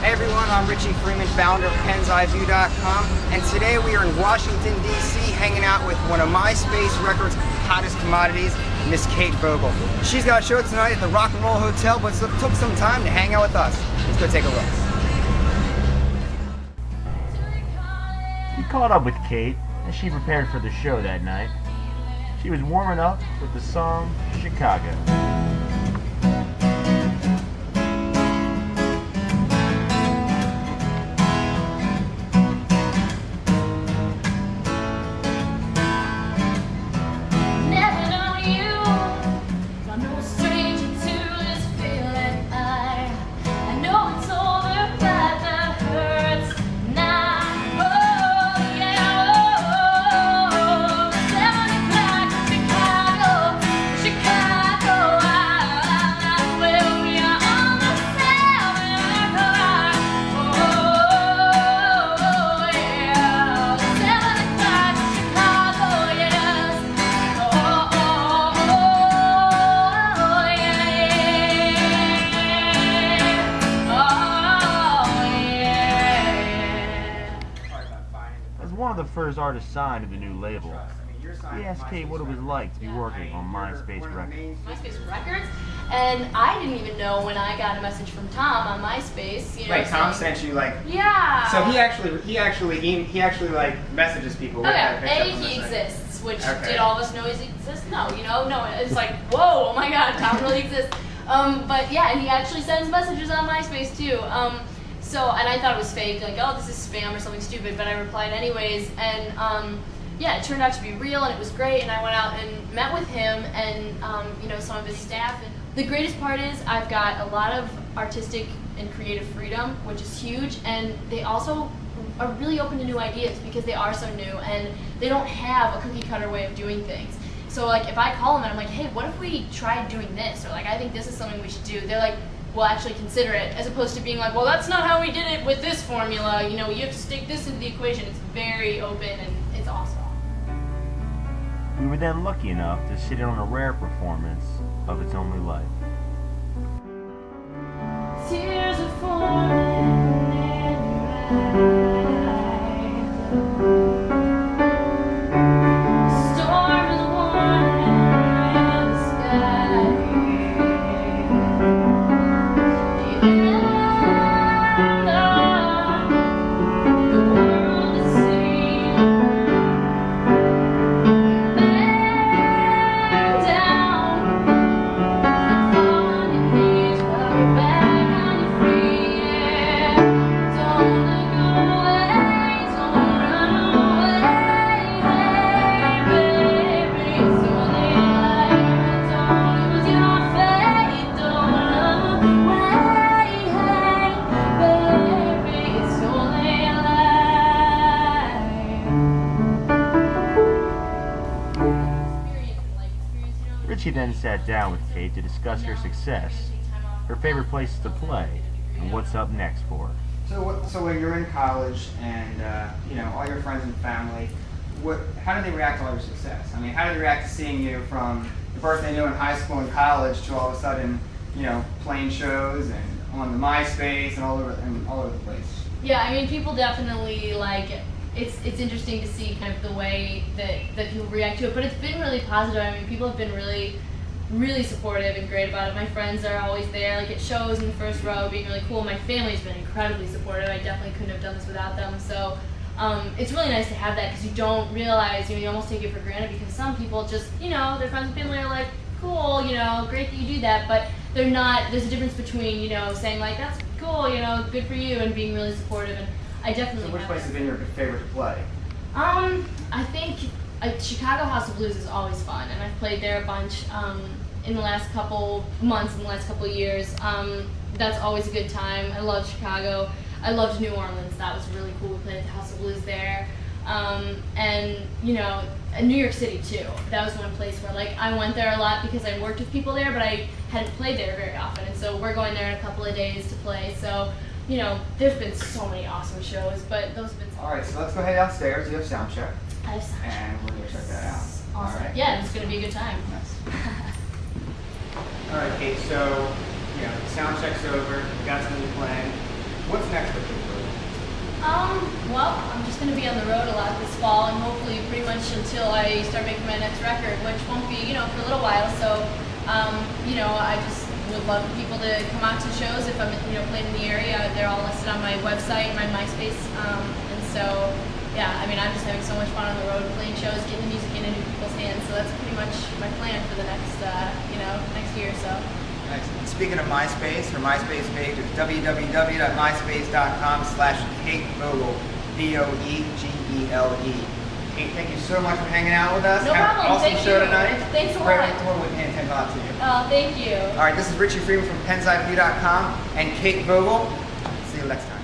Hey everyone, I'm Richie Freeman, founder of PensEyeView.com, and today we are in Washington, D.C. hanging out with one of MySpace Records' hottest commodities, Miss Kate Voegele. She's got a show tonight at the Rock and Roll Hotel, but took some time to hang out with us. Let's go take a look. We caught up with Kate as she prepared for the show that night. She was warming up with the song Chicago. One of the first artists signed to the new label. We asked Kate what it was like to be working on MySpace Records. MySpace Records, and I didn't even know when I got a message from Tom on MySpace. You know, Like Tom sent you like. Yeah. So he actually like messages people. Oh yeah. He exists, which did all of us know he exists? No, you know, no. It's like, whoa, oh my God, Tom really exists. But yeah, and he actually sends messages on MySpace too. And I thought it was fake, like, oh, this is spam or something stupid, but I replied anyways, and yeah, it turned out to be real, and it was great, and I went out and met with him and, you know, some of his staff. And the greatest part is I've got a lot of artistic and creative freedom, which is huge, and they also are really open to new ideas because they are so new, and they don't have a cookie-cutter way of doing things. So, like, if I call them and I'm like, hey, what if we tried doing this, or like, I think this is something we should do, they're like, will actually consider it, as opposed to being like, well, that's not how we did it with this formula, you know, you have to stick this into the equation. It's very open and it's awesome. We were then lucky enough to sit in on a rare performance of It's Only Life. Tears are falling in your eyes. Richie then sat down with Kate to discuss her success, her favorite places to play, and what's up next for her. So when you're in college and you know, all your friends and family, how did they react to all your success? I mean, how did they react to seeing you from the person they knew in high school and college to all of a sudden, you know, playing shows and on the MySpace and all over the place? Yeah, I mean, people definitely like it. It's interesting to see kind of the way that people react to it, but it's been really positive. I mean, people have been really supportive and great about it. My friends are always there, like at shows in the first row, being really cool. My family's been incredibly supportive. I definitely couldn't have done this without them. So it's really nice to have that, because you don't realize, you know, you almost take it for granted, because some people just, you know, their friends and family are like, cool, you know, great that you do that, but they're not. There's a difference between, you know, saying like, that's cool, you know, good for you, and being really supportive. And I definitely. So which place has been your favorite to play? I think Chicago House of Blues is always fun, and I've played there a bunch in the last couple months, in the last couple years. That's always a good time. I love Chicago. I loved New Orleans. That was really cool. We played at the House of Blues there. And, you know, New York City too. That was one place where, like, I went there a lot because I worked with people there, but I hadn't played there very often. And so we're going there in a couple of days to play. So, you know, there's been so many awesome shows, but those have been so. All right, so let's go head downstairs. You have sound check. I have sound check. And we're going to check that out. Awesome. All right. Yeah, it's going to be a good time. Nice. All right, Kate, so, you know, sound check's over. You got something planned. What's next for you? Well, I'm just going to be on the road a lot this fall, and hopefully pretty much until I start making my next record, which won't be, for a little while. So, I just would love for people to come out to shows if I'm, playing in the area. They're all listed on my website and my MySpace. And so, yeah, I'm just having so much fun on the road, playing shows, getting the music into people's hands. So that's pretty much my plan for the next, next year or so. Excellent. Speaking of MySpace, her MySpace page is www.myspace.com/Kate Voegele, Voegele. Kate, thank you so much for hanging out with us. No problem. Awesome Thank show you. tonight. Thanks a Great lot. report with me, and thanks a lot to you. Oh, thank you. All right, this is Richie Freeman from PennsideView.com and Kate Voegele. See you next time.